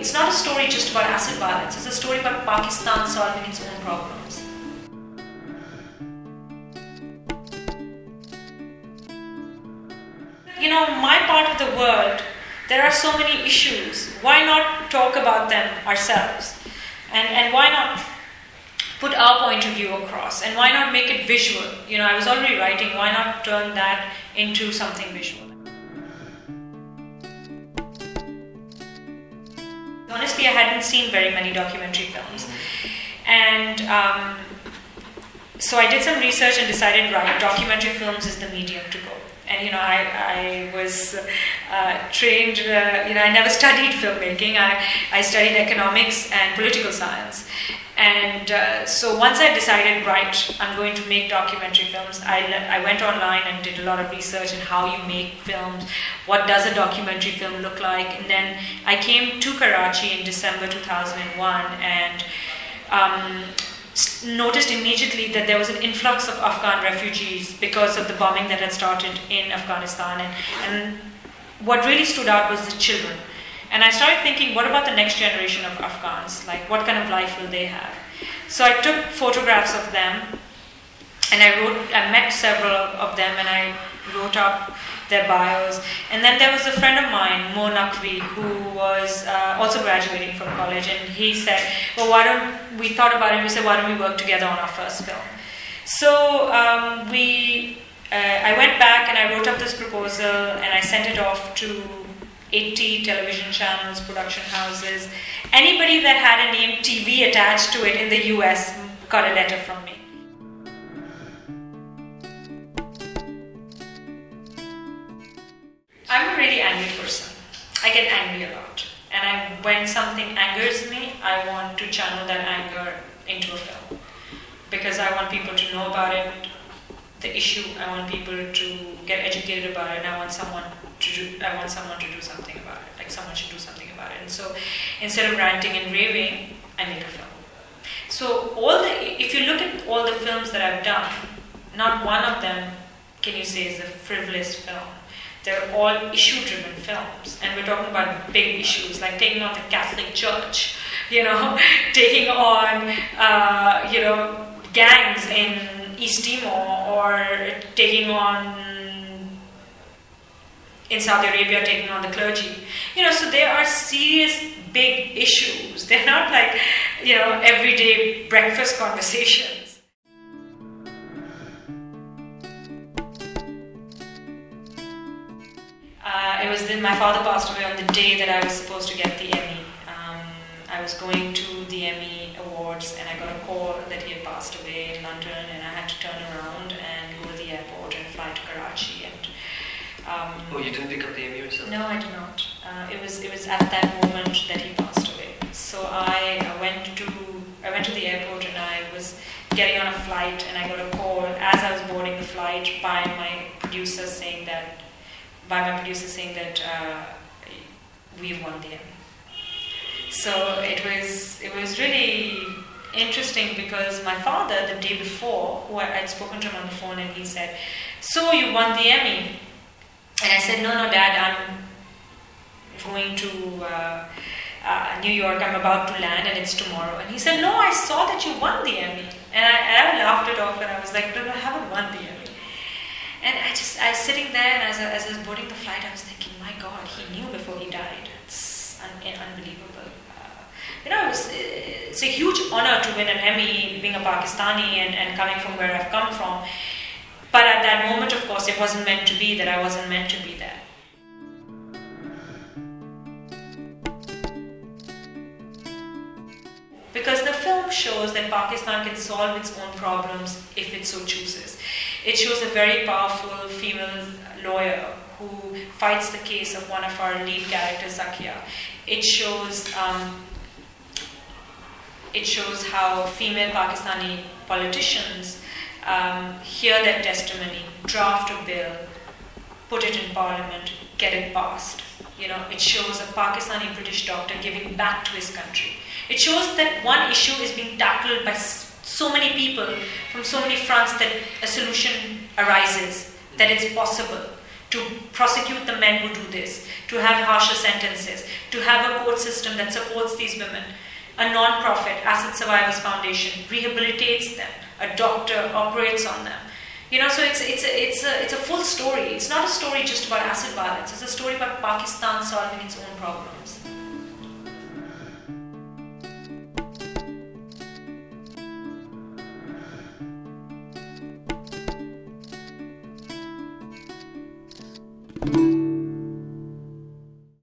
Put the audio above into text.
it's not a story just about acid violence. It's a story about Pakistan solving its own problems. You know, my part of the world, there are so many issues. Why not talk about them ourselves? And why not put our point of view across? And why not make it visual? You know, I was already writing, why not turn that into something visual? Honestly, I hadn't seen very many documentary films. And so I did some research and decided, right, documentary films is the medium to go. And, you know, I was trained, you know, I never studied filmmaking. I studied economics and political science. And so once I decided, right, I'm going to make documentary films, I went online and did a lot of research on how you make films, what does a documentary film look like. And then I came to Karachi in December 2001 and noticed immediately that there was an influx of Afghan refugees because of the bombing that had started in Afghanistan. And what really stood out was the children. And I started thinking, what about the next generation of Afghans? Like, what kind of life will they have? So I took photographs of them, and I met several of them, and I wrote up their bios. And then there was a friend of mine, Mo Naqvi, who was also graduating from college, and he said, well, we thought about it, we said, why don't we work together on our first film? So I went back and I wrote up this proposal, and I sent it off to 80 television channels, production houses. Anybody that had a name TV attached to it in the US got a letter from me. I'm a really angry person. I get angry a lot. And when something angers me, I want to channel that anger into a film. Because I want people to know about it, the issue. I want people to get educated about it, and I want someone to do something about it. Like, someone should do something about it. And so instead of ranting and raving, I make a film. So if you look at all the films that I've done, not one of them can you say is a frivolous film. They're all issue-driven films, and we're talking about big issues like taking on the Catholic Church, you know, taking on gangs in East Timor, or taking on in Saudi Arabia, taking on the clergy. You know, so there are serious big issues. They're not like, you know, everyday breakfast conversations. My father passed away on the day that I was supposed to get the Emmy. I was going to the Emmy Awards, and I got a call that he had passed away in London, and I had to turn around and go to the airport and fly to Karachi. And you didn't pick up the Emmy yourself? No, I did not. It was at that moment that he passed away. So I went to the airport, and I was getting on a flight, and I got a call as I was boarding the flight by my producer saying that we've won the Emmy. So it was really interesting, because my father, the day before, who I'd spoken to him on the phone, and he said, so you won the Emmy? And I said, no, Dad, I'm going to New York. I'm about to land, and it's tomorrow. And he said, no, I saw that you won the Emmy. And I laughed it off, and I was like, no, I haven't won the Emmy. And I was sitting there, and as I was boarding the flight, I was thinking, my God, he knew before he died. It's unbelievable. It's a huge honor to win an Emmy, being a Pakistani and coming from where I've come from. But at that moment, of course, it wasn't meant to be that I wasn't meant to be there. Because the film shows that Pakistan can solve its own problems if it so chooses. It shows a very powerful female lawyer who fights the case of one of our lead characters, Zakia. It shows how female Pakistani politicians hear their testimony, draft a bill, put it in parliament, get it passed. You know, it shows a Pakistani British doctor giving back to his country. It shows that one issue is being tackled by so many people from so many fronts that a solution arises, that it's possible. to prosecute the men who do this, to have harsher sentences, to have a court system that supports these women. A non-profit, Acid Survivors Foundation, rehabilitates them. A doctor operates on them. So it's a full story. It's not a story just about acid violence. It's a story about Pakistan solving its own problems.